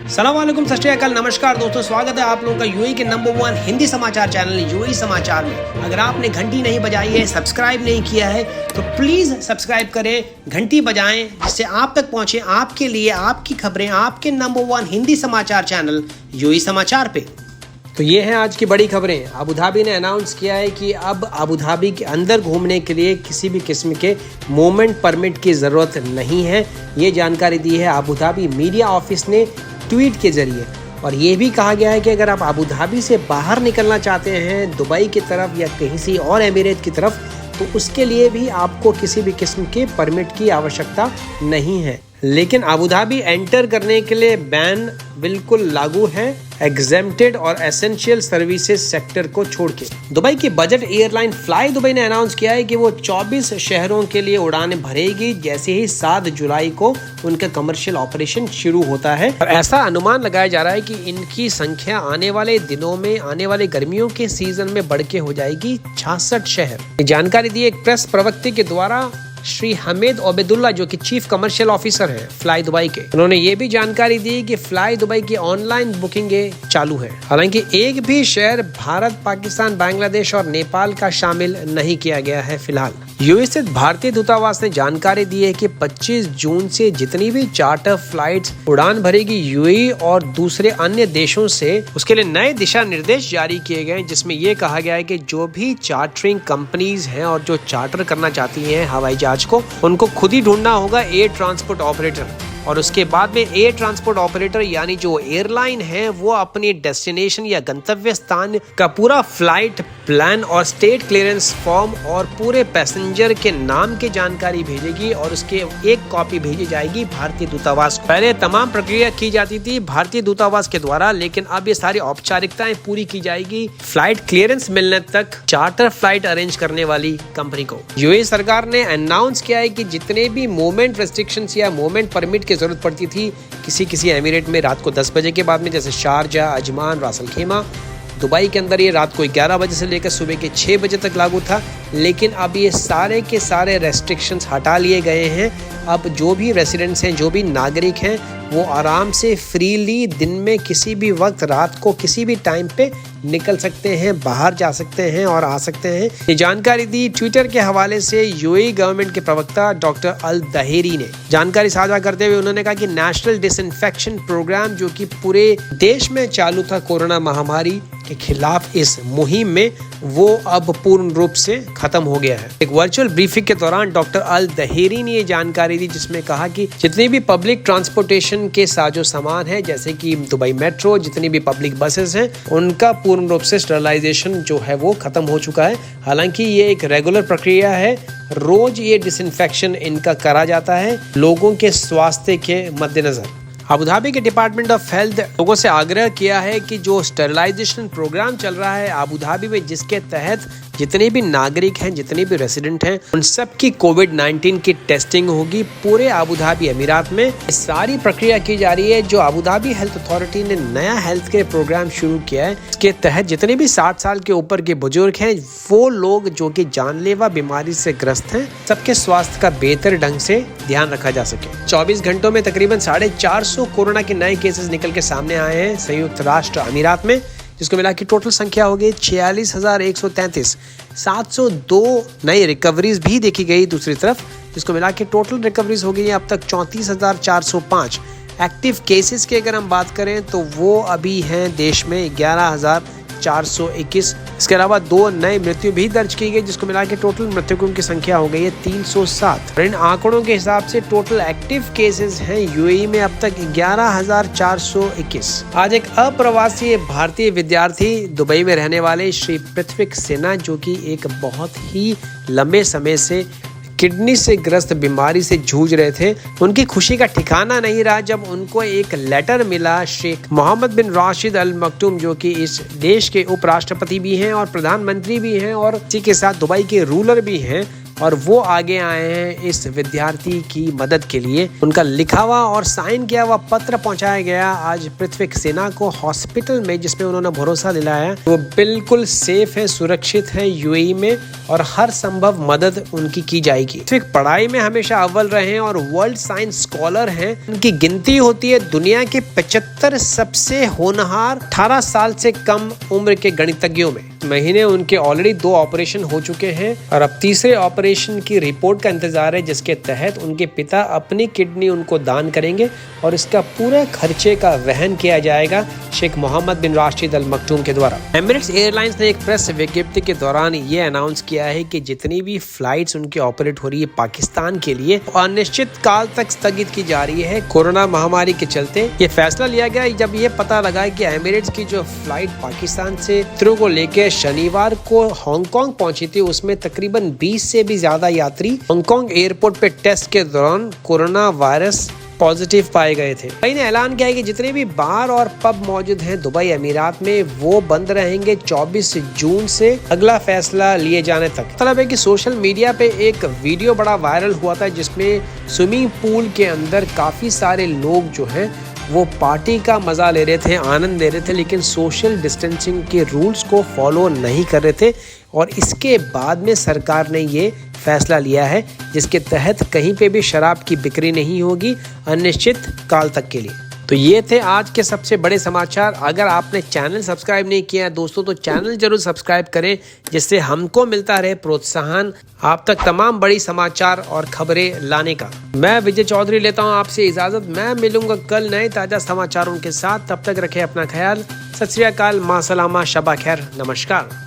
सलाम वालेकुम, सत श्री अकाल, नमस्कार दोस्तों, स्वागत है आप लोगों का यूएई के नंबर 1 हिंदी समाचार चैनल यूएई समाचार में। अगर आपने घंटी नहीं बजाई है, सब्सक्राइब नहीं किया है तो प्लीज़ सब्सक्राइब करें, घंटी बजाएं, जिससे आप तक पहुंचे आपके लिए आपकी खबरें आपके नंबर 1 हिंदी समाचार चैनल यूएई समाचार पे। तो ये है आज की बड़ी खबरें। अबू धाबी ने अनाउंस किया है कि अब अबू धाबी के अंदर घूमने के लिए किसी भी किस्म के मूवमेंट परमिट की ज़रूरत नहीं है। ये जानकारी दी है अबू धाबी मीडिया ऑफिस ने ट्वीट के जरिए। और ये भी कहा गया है कि अगर आप अबू धाबी से बाहर निकलना चाहते हैं दुबई की तरफ या किसी और एमिरेट की तरफ, तो उसके लिए भी आपको किसी भी किस्म के परमिट की आवश्यकता नहीं है। लेकिन अबू धाबी एंटर करने के लिए बैन बिल्कुल लागू है, एग्जेम्प्टेड और एसेंशियल सर्विसेज सेक्टर को छोड़ के। दुबई की बजट एयरलाइन फ्लाई दुबई ने अनाउंस किया है कि वो 24 शहरों के लिए उड़ानें भरेगी जैसे ही 7 जुलाई को उनका कमर्शियल ऑपरेशन शुरू होता है। और ऐसा अनुमान लगाया जा रहा है कि इनकी संख्या आने वाले दिनों में, आने वाले गर्मियों के सीजन में बढ़ के हो जाएगी 66 शहर। जानकारी दी एक प्रेस प्रवक्ता के द्वारा श्री हमीद ओबेदुल्ला, जो कि चीफ कमर्शियल ऑफिसर हैं फ्लाई दुबई के। उन्होंने ये भी जानकारी दी कि फ्लाई दुबई की ऑनलाइन बुकिंगें चालू है। हालांकि एक भी शहर भारत, पाकिस्तान, बांग्लादेश और नेपाल का शामिल नहीं किया गया है फिलहाल। यूएई स्थित भारतीय दूतावास ने जानकारी दी है कि 25 जून से जितनी भी चार्टर फ्लाइट्स उड़ान भरेगी यूएई और दूसरे अन्य देशों से, उसके लिए नए दिशा निर्देश जारी किए गए, जिसमें यह कहा गया है कि जो भी चार्टरिंग कंपनीज हैं और जो चार्टर करना चाहती हैं हवाई जहाज को, उनको खुद ही ढूंढना होगा एयर ट्रांसपोर्ट ऑपरेटर। और उसके बाद में एयर ट्रांसपोर्ट ऑपरेटर यानी जो एयरलाइन है वो अपनी डेस्टिनेशन या गंतव्य स्थान का पूरा फ्लाइट प्लान और स्टेट क्लियरेंस फॉर्म और पूरे पैसेंजर के नाम की जानकारी भेजेगी और उसके एक कॉपी भेजी जाएगी भारतीय दूतावास को। पहले तमाम प्रक्रिया की जाती थी भारतीय दूतावास के द्वारा, लेकिन अब ये सारी औपचारिकताएं पूरी की जाएगी फ्लाइट क्लियरेंस मिलने तक चार्टर फ्लाइट अरेंज करने वाली कंपनी को। यूएई सरकार ने अनाउंस किया है कि जितने भी मूवमेंट रेस्ट्रिक्शंस या मूवमेंट परमिट की जरूरत पड़ती थी किसी एमिरेट में रात को 10 बजे के बाद में, जैसे शारजा, अजमान, रास अल खैमा, दुबई के अंदर ये रात को 11 बजे से लेकर सुबह के 6 बजे तक लागू था। लेकिन अब ये सारे के सारे रेस्ट्रिक्शंस हटा लिए गए हैं। अब जो भी रेसिडेंट्स हैं, जो भी नागरिक हैं, वो आराम से फ्रीली दिन में किसी भी वक्त, रात को किसी भी टाइम पे निकल सकते हैं, बाहर जा सकते हैं और आ सकते हैं। ये जानकारी दी ट्विटर के हवाले से यूएई गवर्नमेंट के प्रवक्ता डॉक्टर अल दहेरी ने। जानकारी साझा करते हुए उन्होंने कहा कि नेशनल डिसइंफेक्शन प्रोग्राम जो कि पूरे देश में चालू था कोरोना महामारी के खिलाफ इस मुहिम में, वो अब पूर्ण रूप से खत्म हो गया है। एक वर्चुअल ब्रीफिंग के दौरान डॉक्टर अल दहेरी ने ये जानकारी दी, जिसमें कहा कि जितनी भी पब्लिक ट्रांसपोर्टेशन के साजो सामान है, जैसे कि दुबई मेट्रो, जितनी भी पब्लिक बसेस हैं, उनका पूर्ण रूप से स्टरलाइजेशन जो है वो खत्म हो चुका है। हालांकि ये एक रेगुलर प्रक्रिया है, रोज ये डिसइंफेक्शन इनका करा जाता है लोगों के स्वास्थ्य के मद्देनजर। अबू धाबी के डिपार्टमेंट ऑफ हेल्थ लोगों से आग्रह किया है कि जो स्टरलाइजेशन प्रोग्राम चल रहा है अबू धाबी में, जिसके तहत जितने भी नागरिक हैं, जितने भी रेसिडेंट हैं, उन सब की कोविड-19 की टेस्टिंग होगी पूरे अबू धाबी अमीरात में। सारी प्रक्रिया की जा रही है। जो अबू धाबी हेल्थ अथॉरिटी ने नया हेल्थ केयर प्रोग्राम शुरू किया है, इसके तहत जितने भी 60 साल के ऊपर के बुजुर्ग हैं, वो लोग जो कि जानलेवा बीमारी से ग्रस्त हैं, सबके स्वास्थ्य का बेहतर ढंग से ध्यान रखा जा सके। 24 घंटों में तकरीबन 450 कोरोना के नए केसेस निकल के सामने आए हैं संयुक्त राष्ट्र अमीरात में, जिसको मिला कि टोटल संख्या हो गई 46,133। 702 नई रिकवरीज भी देखी गई दूसरी तरफ, जिसको मिला के टोटल रिकवरीज हो गई अब तक 34,405। एक्टिव केसेस की अगर हम बात करें तो वो अभी हैं देश में 11,421। इसके अलावा 2 नई मृत्यु भी दर्ज की गई, जिसको मिला के टोटल मृतकों की संख्या हो गई है 307। इन आंकड़ों के हिसाब से टोटल एक्टिव केसेस हैं यूएई में अब तक 11,421। आज एक अप्रवासी भारतीय विद्यार्थी दुबई में रहने वाले श्री पृथ्वी सिन्हा, जो कि एक बहुत ही लंबे समय से किडनी से ग्रस्त बीमारी से जूझ रहे थे, उनकी खुशी का ठिकाना नहीं रहा जब उनको एक लेटर मिला शेख मोहम्मद बिन राशिद अल मकतूम, जो कि इस देश के उपराष्ट्रपति भी हैं और प्रधानमंत्री भी हैं और इसी के साथ दुबई के रूलर भी हैं। और वो आगे आए हैं इस विद्यार्थी की मदद के लिए। उनका लिखा हुआ और साइन किया हुआ पत्र पहुंचाया गया आज पृथ्वी सेना को हॉस्पिटल में, जिसमें उन्होंने भरोसा दिलाया वो बिल्कुल सेफ है, सुरक्षित है यूएई में और हर संभव मदद उनकी की जाएगी। पढ़ाई में हमेशा अव्वल रहे हैं और वर्ल्ड साइंस स्कॉलर हैं। उनकी गिनती होती है दुनिया के 75 सबसे होनहार 18 साल से कम उम्र के गणितज्ञों में। महीने उनके ऑलरेडी 2 ऑपरेशन हो चुके हैं और अब तीसरे ऑपरेशन की रिपोर्ट का इंतजार है, जिसके तहत उनके पिता अपनी किडनी उनको दान करेंगे और इसका पूरा खर्चे का वहन किया जाएगा शेख मोहम्मद बिन राशिद अल मखदूम के द्वारा। एमिरेट्स एयरलाइंस ने एक प्रेस विज्ञप्ति के दौरान ये अनाउंस किया है कि जितनी भी फ्लाइट्स उनकी ऑपरेट हो रही है पाकिस्तान के लिए अनिश्चित काल तक स्थगित की जा रही है कोरोना महामारी के चलते। ये फैसला लिया गया जब ये पता लगा कि एमिरेट्स की जो फ्लाइट पाकिस्तान से यात्रियों को लेकर शनिवार को हांगकांग पहुंची थी, उसमें तकरीबन 20 से भी ज्यादा यात्री हांगकांग एयरपोर्ट पे टेस्ट के दौरान कोरोना वायरस पॉजिटिव पाए गए थे। दुबई ने ऐलान किया है कि जितने भी बार और पब मौजूद हैं दुबई अमीरात में वो बंद रहेंगे 24 जून से अगला फैसला लिए जाने तक। मतलब है कि सोशल मीडिया पे एक वीडियो बड़ा वायरल हुआ था जिसमें स्विमिंग पूल के अंदर काफी सारे लोग जो हैं वो पार्टी का मजा ले रहे थे, आनंद ले रहे थे, लेकिन सोशल डिस्टेंसिंग के रूल्स को फॉलो नहीं कर रहे थे और इसके बाद में सरकार ने ये फैसला लिया है जिसके तहत कहीं पे भी शराब की बिक्री नहीं होगी अनिश्चित काल तक के लिए। तो ये थे आज के सबसे बड़े समाचार। अगर आपने चैनल सब्सक्राइब नहीं किया है दोस्तों तो चैनल जरूर सब्सक्राइब करें, जिससे हमको मिलता रहे प्रोत्साहन आप तक तमाम बड़ी समाचार और खबरें लाने का। मैं विजय चौधरी लेता हूँ आपसे इजाजत। मैं मिलूंगा कल नए ताजा समाचारों के साथ। तब तक रखें अपना ख्याल। सत श्री अकाल, मां सलामा, शबा खैर, नमस्कार।